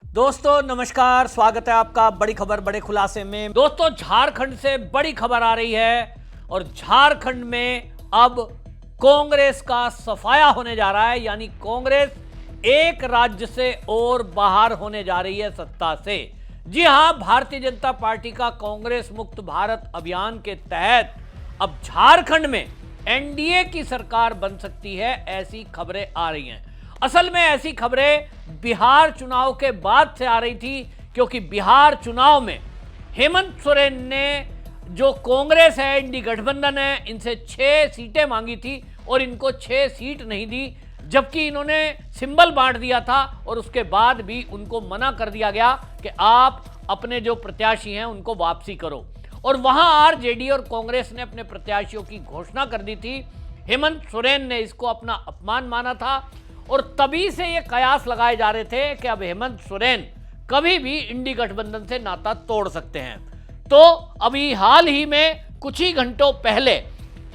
दोस्तों नमस्कार, स्वागत है आपका बड़ी खबर बड़े खुलासे में। दोस्तों झारखंड से बड़ी खबर आ रही है और झारखंड में अब कांग्रेस का सफाया होने जा रहा है, यानी कांग्रेस एक राज्य से और बाहर होने जा रही है सत्ता से। जी हां, भारतीय जनता पार्टी का कांग्रेस मुक्त भारत अभियान के तहत अब झारखंड में एनडीए की सरकार बन सकती है, ऐसी खबरें आ रही हैं। असल में ऐसी खबरें बिहार चुनाव के बाद से आ रही थी, क्योंकि बिहार चुनाव में हेमंत सोरेन ने, जो कांग्रेस है, इंडी गठबंधन है, इनसे 6 सीटें मांगी थी और इनको 6 सीट नहीं दी, जबकि इन्होंने सिंबल बांट दिया था और उसके बाद भी उनको मना कर दिया गया कि आप अपने जो प्रत्याशी हैं उनको वापसी करो। और वहां आरजेडी और कांग्रेस ने अपने प्रत्याशियों की घोषणा कर दी थी। हेमंत सोरेन ने इसको अपना अपमान माना था और तभी से ये कयास लगाए जा रहे थे कि अब हेमंत सोरेन कभी भी इंडी गठबंधन से नाता तोड़ सकते हैं। तो अभी हाल ही में कुछ ही घंटों पहले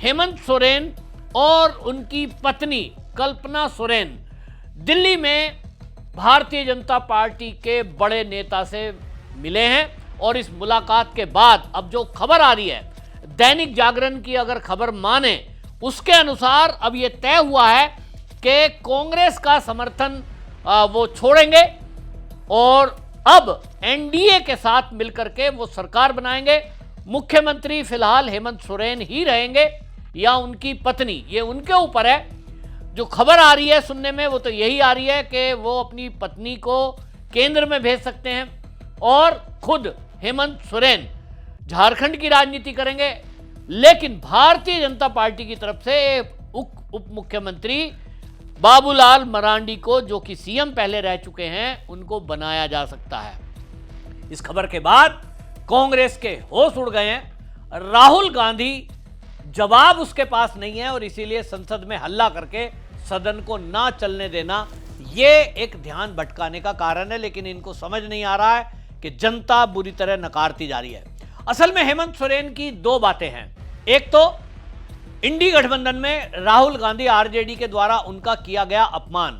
हेमंत सोरेन और उनकी पत्नी कल्पना सोरेन दिल्ली में भारतीय जनता पार्टी के बड़े नेता से मिले हैं और इस मुलाकात के बाद अब जो खबर आ रही है, दैनिक जागरण की अगर खबर माने, उसके अनुसार अब यह तय हुआ है कि कांग्रेस का समर्थन वो छोड़ेंगे और अब एनडीए के साथ मिलकर के वो सरकार बनाएंगे। मुख्यमंत्री फिलहाल हेमंत सोरेन ही रहेंगे या उनकी पत्नी, ये उनके ऊपर है। जो खबर आ रही है सुनने में वो तो यही आ रही है कि वो अपनी पत्नी को केंद्र में भेज सकते हैं और खुद हेमंत सोरेन झारखंड की राजनीति करेंगे। लेकिन भारतीय जनता पार्टी की तरफ से उप मुख्यमंत्री बाबूलाल मरांडी को, जो कि सीएम पहले रह चुके हैं, उनको बनाया जा सकता है। इस खबर के बाद कांग्रेस के होश उड़ गए हैं। राहुल गांधी जवाब उसके पास नहीं है और इसीलिए संसद में हल्ला करके सदन को ना चलने देना, ये एक ध्यान भटकाने का कारण है। लेकिन इनको समझ नहीं आ रहा है कि जनता बुरी तरह नकारती जा रही है। असल में हेमंत सोरेन की 2 बातें हैं। एक तो इंडी गठबंधन में राहुल गांधी आरजेडी के द्वारा उनका किया गया अपमान।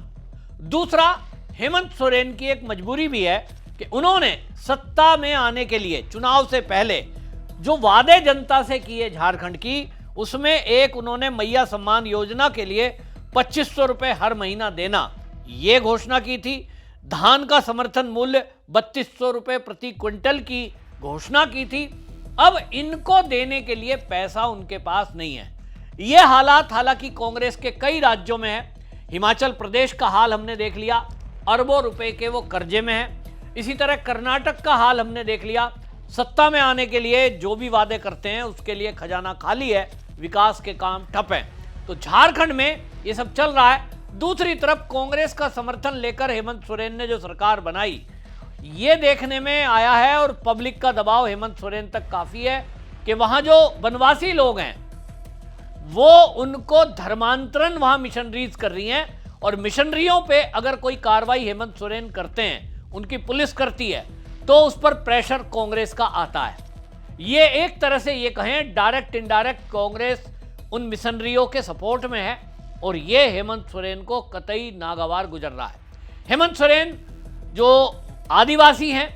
दूसरा, हेमंत सोरेन की एक मजबूरी भी है कि उन्होंने सत्ता में आने के लिए चुनाव से पहले जो वादे जनता से किए झारखंड की, उसमें एक उन्होंने मैया सम्मान योजना के लिए 2500 रुपए हर महीना देना, यह घोषणा की थी। धान का समर्थन मूल्य 3200 रुपए प्रति क्विंटल की घोषणा की थी। अब इनको देने के लिए पैसा उनके पास नहीं है। यह हालात हालांकि कांग्रेस के कई राज्यों में है। हिमाचल प्रदेश का हाल हमने देख लिया, अरबों रुपए के वो कर्जे में है। इसी तरह कर्नाटक का हाल हमने देख लिया, सत्ता में आने के लिए जो भी वादे करते हैं उसके लिए खजाना खाली है, विकास के काम ठप हैं। तो झारखंड में ये सब चल रहा है। दूसरी तरफ कांग्रेस का समर्थन लेकर हेमंत सोरेन ने जो सरकार बनाई, ये देखने में आया है और पब्लिक का दबाव हेमंत सोरेन तक काफी है कि वहां जो वनवासी लोग हैं वो उनको धर्मांतरण वहां मिशनरीज कर रही हैं और मिशनरियों पे अगर कोई कार्रवाई हेमंत सोरेन करते हैं, उनकी पुलिस करती है, तो उस पर प्रेशर कांग्रेस का आता है। ये एक तरह से ये कहें डायरेक्ट इनडायरेक्ट कांग्रेस उन मिशनरियों के सपोर्ट में है और ये हेमंत सोरेन को कतई नागवार गुजर रहा है। हेमंत सोरेन जो आदिवासी हैं,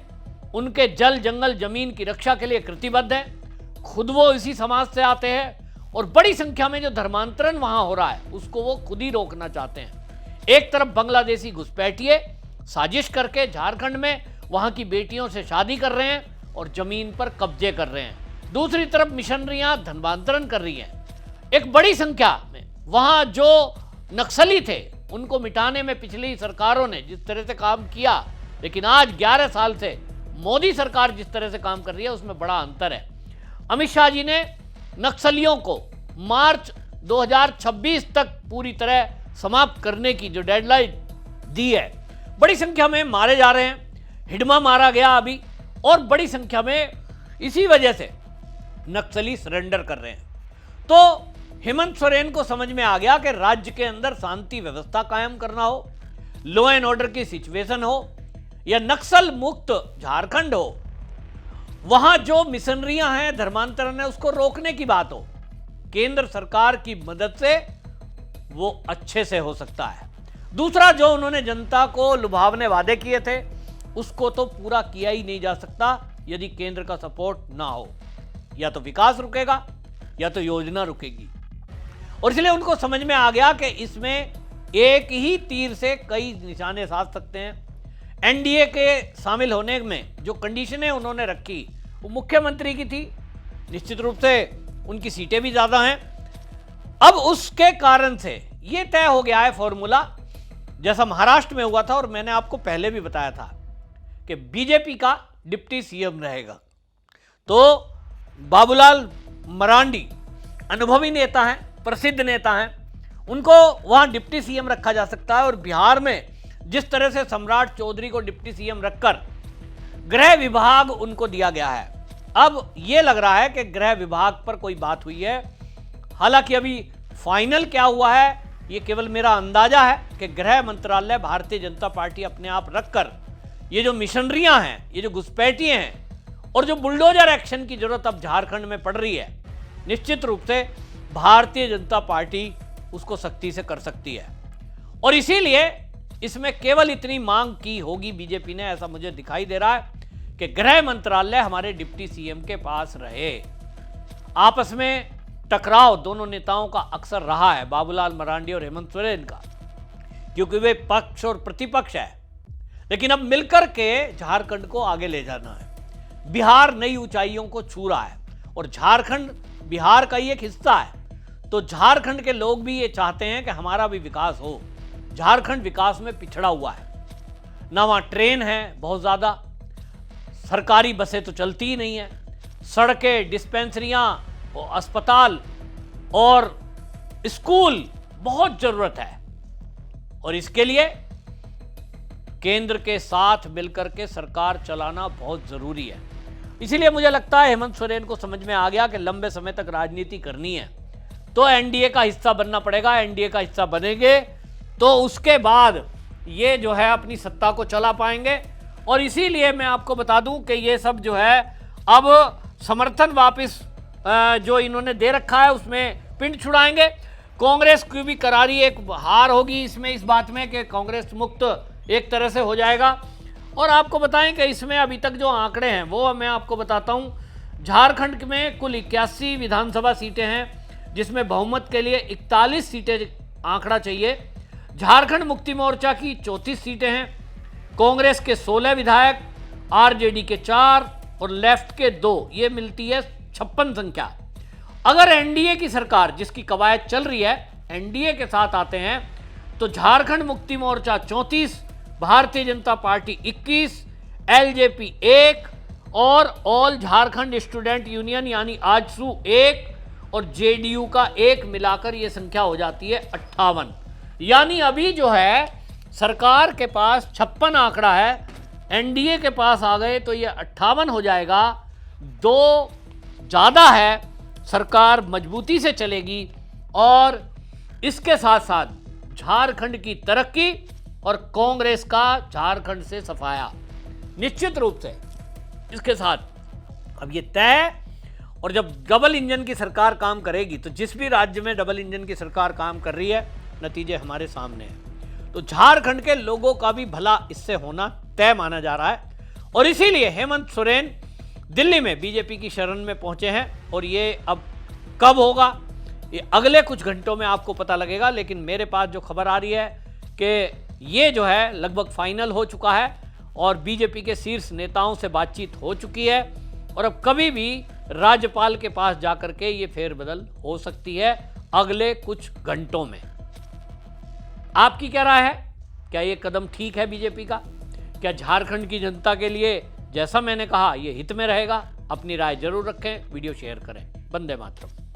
उनके जल जंगल जमीन की रक्षा के लिए कृतिबद्ध हैं। खुद वो इसी समाज से आते हैं और बड़ी संख्या में जो धर्मांतरण वहां हो रहा है उसको वो खुद ही रोकना चाहते हैं। एक तरफ बांग्लादेशी घुसपैठिए साजिश करके झारखंड में वहां की बेटियों से शादी कर रहे हैं और जमीन पर कब्जे कर रहे हैं। दूसरी तरफ मिशनरियां धर्मांतरण कर रही हैं। एक बड़ी संख्या में वहां जो नक्सली थे उनको मिटाने में पिछली सरकारों ने जिस तरह से काम किया, लेकिन आज 11 साल से मोदी सरकार जिस तरह से काम कर रही है उसमें बड़ा अंतर है। अमित शाह जी ने नक्सलियों को मार्च 2026 तक पूरी तरह समाप्त करने की जो डेडलाइन दी है, बड़ी संख्या में मारे जा रहे हैं। हिडमा मारा गया अभी, और बड़ी संख्या में इसी वजह से नक्सली सरेंडर कर रहे हैं। तो हेमंत सोरेन को समझ में आ गया कि राज्य के अंदर शांति व्यवस्था कायम करना हो, लॉ एंड ऑर्डर की सिचुएशन हो या नक्सल मुक्त झारखंड हो, वहां जो मिशनरियां हैं, धर्मांतरण है, उसको रोकने की बात हो, केंद्र सरकार की मदद से वो अच्छे से हो सकता है। दूसरा, जो उन्होंने जनता को लुभावने वादे किए थे उसको तो पूरा किया ही नहीं जा सकता यदि केंद्र का सपोर्ट ना हो। या तो विकास रुकेगा या तो योजना रुकेगी। और इसलिए उनको समझ में आ गया कि इसमें एक ही तीर से कई निशाने साध सकते हैं। एनडीए के शामिल होने में जो कंडीशनें उन्होंने रखी वो मुख्यमंत्री की थी, निश्चित रूप से उनकी सीटें भी ज्यादा हैं। अब उसके कारण से ये तय हो गया है फॉर्मूला, जैसा महाराष्ट्र में हुआ था और मैंने आपको पहले भी बताया था कि बीजेपी का डिप्टी सीएम रहेगा। तो बाबूलाल मरांडी अनुभवी नेता हैं, प्रसिद्ध नेता हैं, उनको वहां डिप्टी सीएम रखा जा सकता है। और बिहार में जिस तरह से सम्राट चौधरी को डिप्टी सीएम रखकर गृह विभाग उनको दिया गया है, अब यह लग रहा है कि गृह विभाग पर कोई बात हुई है। हालांकि अभी फाइनल क्या हुआ है ये केवल मेरा अंदाजा है कि गृह मंत्रालय भारतीय जनता पार्टी अपने आप रखकर ये जो मिशनरियां हैं, ये जो घुसपैठिए हैं और जो बुलडोजर एक्शन की जरूरत अब झारखंड में पड़ रही है, निश्चित रूप से भारतीय जनता पार्टी उसको सख्ती से कर सकती है। और इसीलिए इसमें केवल इतनी मांग की होगी बीजेपी ने, ऐसा मुझे दिखाई दे रहा है कि गृह मंत्रालय हमारे डिप्टी सीएम के पास रहे। आपस में टकराव दोनों नेताओं का अक्सर रहा है, बाबूलाल मरांडी और हेमंत सोरेन का, क्योंकि वे पक्ष और प्रतिपक्ष है। लेकिन अब मिलकर के झारखंड को आगे ले जाना है। बिहार नई ऊंचाइयों को छू रहा है और झारखंड बिहार का ही एक हिस्सा है। तो झारखंड के लोग भी ये चाहते हैं कि हमारा भी विकास हो। झारखंड विकास में पिछड़ा हुआ है, ना वहां ट्रेन है बहुत ज्यादा, सरकारी बसें तो चलती ही नहीं है, सड़कें, डिस्पेंसरियां, अस्पताल और स्कूल बहुत जरूरत है। और इसके लिए केंद्र के साथ मिलकर के सरकार चलाना बहुत जरूरी है। इसीलिए मुझे लगता है हेमंत सोरेन को समझ में आ गया कि लंबे समय तक राजनीति करनी है तो एनडीए का हिस्सा बनना पड़ेगा। एनडीए का हिस्सा बनेंगे तो उसके बाद ये जो है अपनी सत्ता को चला पाएंगे। और इसीलिए मैं आपको बता दूं कि ये सब जो है अब समर्थन वापस जो इन्होंने दे रखा है उसमें पिंड छुड़ाएंगे। कांग्रेस की भी करारी एक हार होगी इसमें, इस बात में कि कांग्रेस मुक्त एक तरह से हो जाएगा। और आपको बताएं कि इसमें अभी तक जो आंकड़े हैं वो मैं आपको बताता हूं। झारखंड में कुल 81 विधानसभा सीटें हैं, जिसमें बहुमत के लिए 41 सीटें आंकड़ा चाहिए। झारखंड मुक्ति मोर्चा की 34 सीटें हैं, कांग्रेस के 16 विधायक, आरजेडी के 4 और लेफ्ट के 2, ये मिलती है 56 संख्या। अगर एनडीए की सरकार जिसकी कवायद चल रही है एनडीए के साथ आते हैं तो झारखंड मुक्ति मोर्चा 34, भारतीय जनता पार्टी 21, एलजेपी 1 और ऑल झारखंड स्टूडेंट यूनियन यानी आजसू 1 और जेडीयू का 1 मिलाकर यह संख्या हो जाती है 58। यानी अभी जो है सरकार के पास 56 आंकड़ा है, एनडीए के पास आ गए तो ये 58 हो जाएगा। 2 ज़्यादा है, सरकार मजबूती से चलेगी और इसके साथ साथ झारखंड की तरक्की और कांग्रेस का झारखंड से सफाया निश्चित रूप से इसके साथ अब ये तय। और जब डबल इंजन की सरकार काम करेगी तो जिस भी राज्य में डबल इंजन की सरकार काम कर रही है नतीजे हमारे सामने हैं। तो झारखंड के लोगों का भी भला इससे होना तय माना जा रहा है। और इसीलिए हेमंत सोरेन दिल्ली में बीजेपी की शरण में पहुंचे हैं। और ये अब कब होगा ये अगले कुछ घंटों में आपको पता लगेगा। लेकिन मेरे पास जो खबर आ रही है कि ये जो है लगभग फाइनल हो चुका है और बीजेपी के शीर्ष नेताओं से बातचीत हो चुकी है और अब कभी भी राज्यपाल के पास जाकर के ये फेरबदल हो सकती है अगले कुछ घंटों में। आपकी क्या राय है? क्या ये कदम ठीक है बीजेपी का? क्या झारखंड की जनता के लिए जैसा मैंने कहा ये हित में रहेगा? अपनी राय जरूर रखें, वीडियो शेयर करें। वंदे मातरम।